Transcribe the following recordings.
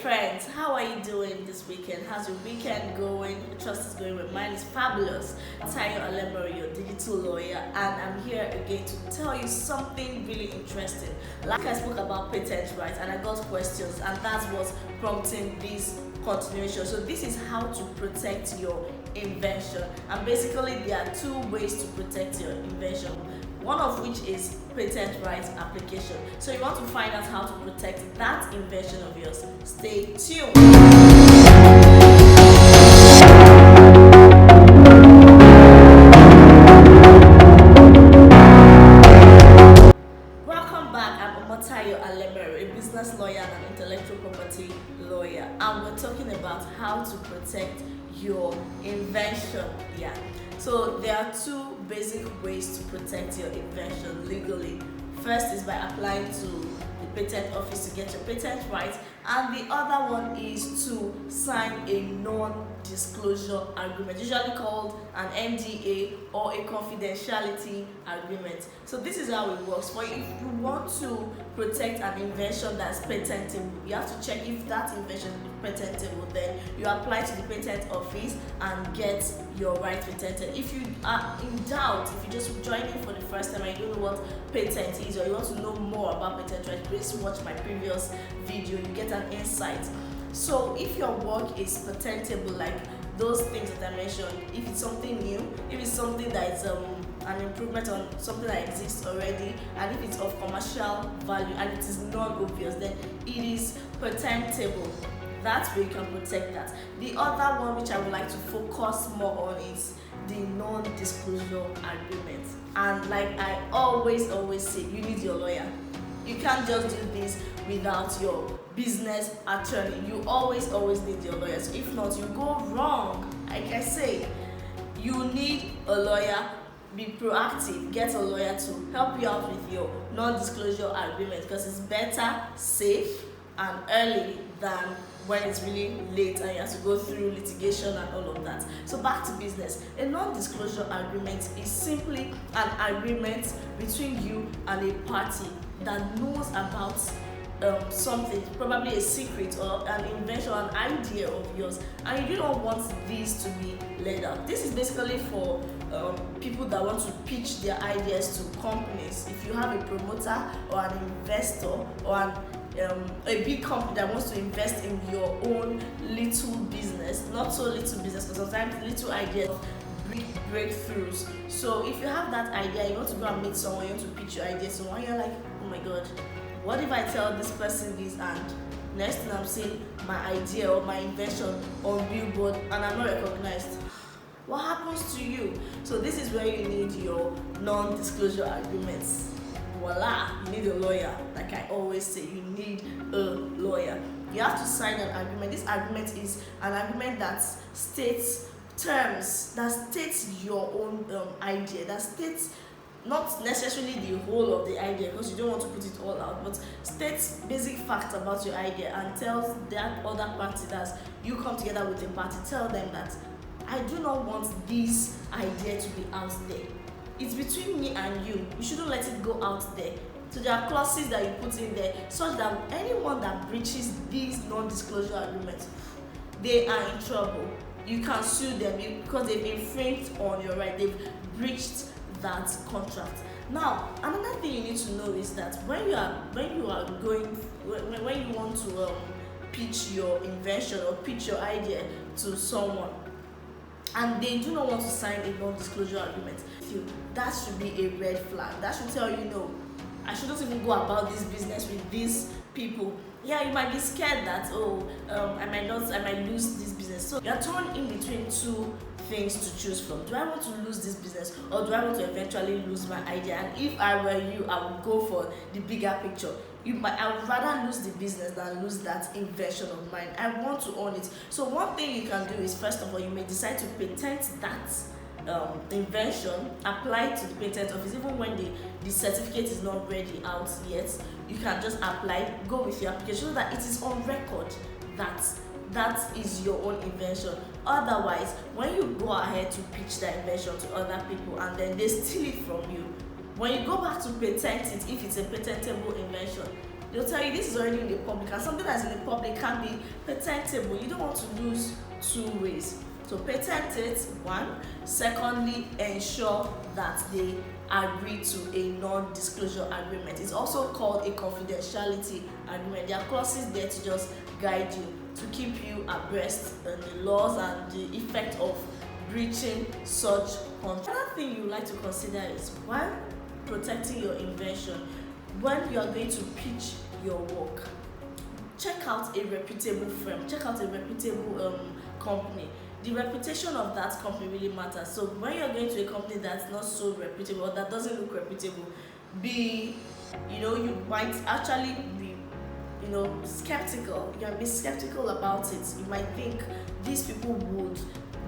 Friends, how are you doing this weekend? How's your weekend going? I trust it's going well. Mine is fabulous. Mydigitallawyer, your digital lawyer, and I'm here again to tell you something really interesting. Like I spoke about patent rights and I got questions, and that's what's prompting this continuation. So this is how to protect your invention, and basically there are two ways to protect your invention, one of which is patent rights application. So you want to find out how to protect that invention of yours. Stay tuned. Welcome back. I'm Mydigitallawyer, a business lawyer and an intellectual property lawyer, and we're talking about how to protect your invention. Yeah. So there are two basic ways to protect your invention legally. First is by applying to the patent office to get your patent right, and the other one is to sign a non-disclosure agreement, usually called an NDA or a confidentiality agreement. So this is how it works. For if you want to protect an invention that's patentable, you have to check if that invention is patentable. Then you apply to the patent office and get your right patented. If you are in doubt, if you just join in for the first time and you don't know what patent is, or you want to know more about patent rights, please watch my previous video. You get an insight. So if your work is patentable, like those things that I mentioned, if it's something new, if it's something that is an improvement on something that exists already, and if it's of commercial value and it is non-obvious, then it is patentable. That's where you can protect that. The other one which I would like to focus more on is the non-disclosure agreement. And like I always say, you need your lawyer. You can't just do this without your business attorney. You always need your lawyers. If not, you go wrong. Like I say, you need a lawyer. Be proactive. Get a lawyer to help you out with your non-disclosure agreement, because it's better safe and early than when it's really late and you have to go through litigation and all of that. So back to business. A non-disclosure agreement is simply an agreement between you and a party that knows about something, probably a secret or an invention, an idea of yours, and you don't want this to be laid out. This is basically for people that want to pitch their ideas to companies. If you have a promoter or an investor or a big company that wants to invest in your own little business, not so little business, because sometimes little ideas big breakthroughs. So if you have that idea, you want to go and meet someone, you want to pitch your idea to someone, you're like, oh my god, what if I tell this person this, and next thing I'm seeing my idea or my invention on billboard and I'm not recognized? What happens to you? So this is where you need your non-disclosure agreements. Voila, you need a lawyer. Like I always say, you need a lawyer. You have to sign an agreement. This agreement is an agreement that states terms, that states your own idea, that states not necessarily the whole of the idea, because you don't want to put it all out, but states basic facts about your idea and tells that other party that you come together with a party, tell them that I do not want this idea to be out there. It's between me and you. You shouldn't let it go out there. So there are clauses that you put in there such that anyone that breaches these non-disclosure agreements, they are in trouble. You can sue them because they've infringed on your right. They've breached that contract. Now, another thing you need to know is that when you want to pitch your invention or pitch your idea to someone, and they do not want to sign a non-disclosure agreement, that should be a red flag. That should tell you, no, I shouldn't even go about this business with these people. Yeah, you might be scared that I might lose this business. So you're torn in between two things to choose from. Do I want to lose this business, or do I want to eventually lose my idea? And if I were you, I would go for the bigger picture. I would rather lose the business than lose that invention of mine. I want to own it. So one thing you can do is, first of all, you may decide to patent that invention, apply to the patent office. Even when the certificate is not ready out yet, you can just apply, go with your application, so that it is on record that is your own invention. Otherwise, when you go ahead to pitch that invention to other people and then they steal it from you, when you go back to patent it, if it's a patentable invention, they'll tell you this is already in the public, and something that's in the public can be patentable. You don't want to lose two ways. So patent it, one. Secondly, ensure that they agree to a non-disclosure agreement. It's also called a confidentiality agreement. There are clauses there to just guide you, to keep you abreast on the laws and the effect of breaching such contract. Another thing you like to consider is, while protecting your invention, when you are going to pitch your work, check out a reputable firm, check out a reputable company. The reputation of that company really matters. So when you're going to a company that's not so reputable, or that doesn't look reputable, you might actually be skeptical. You can be skeptical about it. You might think these people would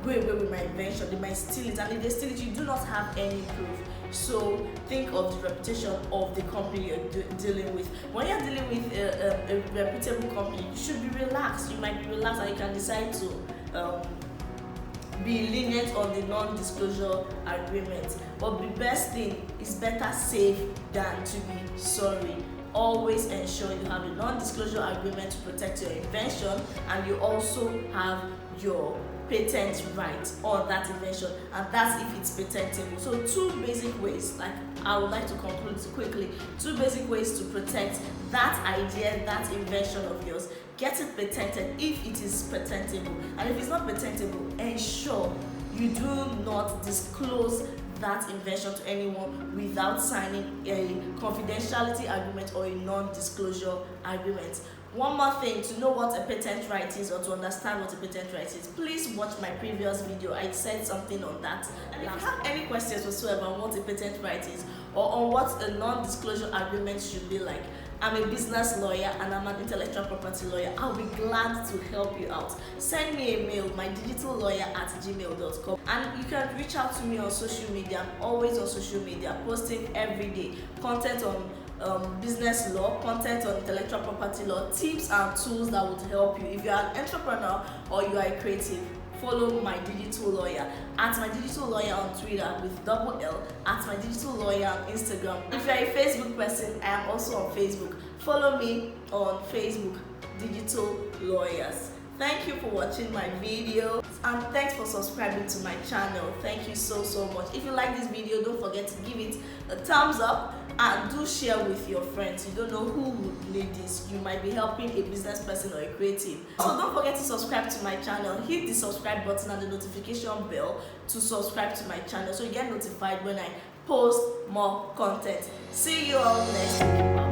go away with my invention, they might steal it, and if they steal it, you do not have any proof. So think of the reputation of the company you're dealing with. When you're dealing with a reputable company, you should be relaxed. You might be relaxed, and you can decide to be lenient on the non-disclosure agreement. But the best thing is, better safe than to be sorry. Always ensure you have a non-disclosure agreement to protect your invention, and you also have your patent right on that invention, and that's if it's patentable. So two basic ways, like I would like to conclude quickly, two basic ways to protect that idea, that invention of yours. Get it patented if it is patentable, and if it's not patentable, ensure you do not disclose that invention to anyone without signing a confidentiality agreement or a non-disclosure agreement. One more thing, to know what a patent right is, or to understand what a patent right is, please watch my previous video. I said something on that. And if you have any questions whatsoever on what a patent right is, or on what a non-disclosure agreement should be like, I'm a business lawyer and I'm an intellectual property lawyer. I'll be glad to help you out. Send me a mail, mydigitallawyer@gmail.com, and you can reach out to me on social media. I'm always on social media, posting every day content on business law, content on intellectual property law, tips and tools that would help you. If you are an entrepreneur or you are a creative, follow My Digital Lawyer at My Digital Lawyer on Twitter with double L, at My Digital Lawyer on Instagram. If you're a Facebook person, I am also on Facebook. Follow me on Facebook, Digital Lawyers. Thank you for watching my video, and thanks for subscribing to my channel. Thank you so much. If you like this video, don't forget to give it a thumbs up, and do share with your friends. You don't know who would need this. You might be helping a business person or a creative. So don't forget to subscribe to my channel. Hit the subscribe button and the notification bell to subscribe to my channel, so you get notified when I post more content. See you all next week. Bye.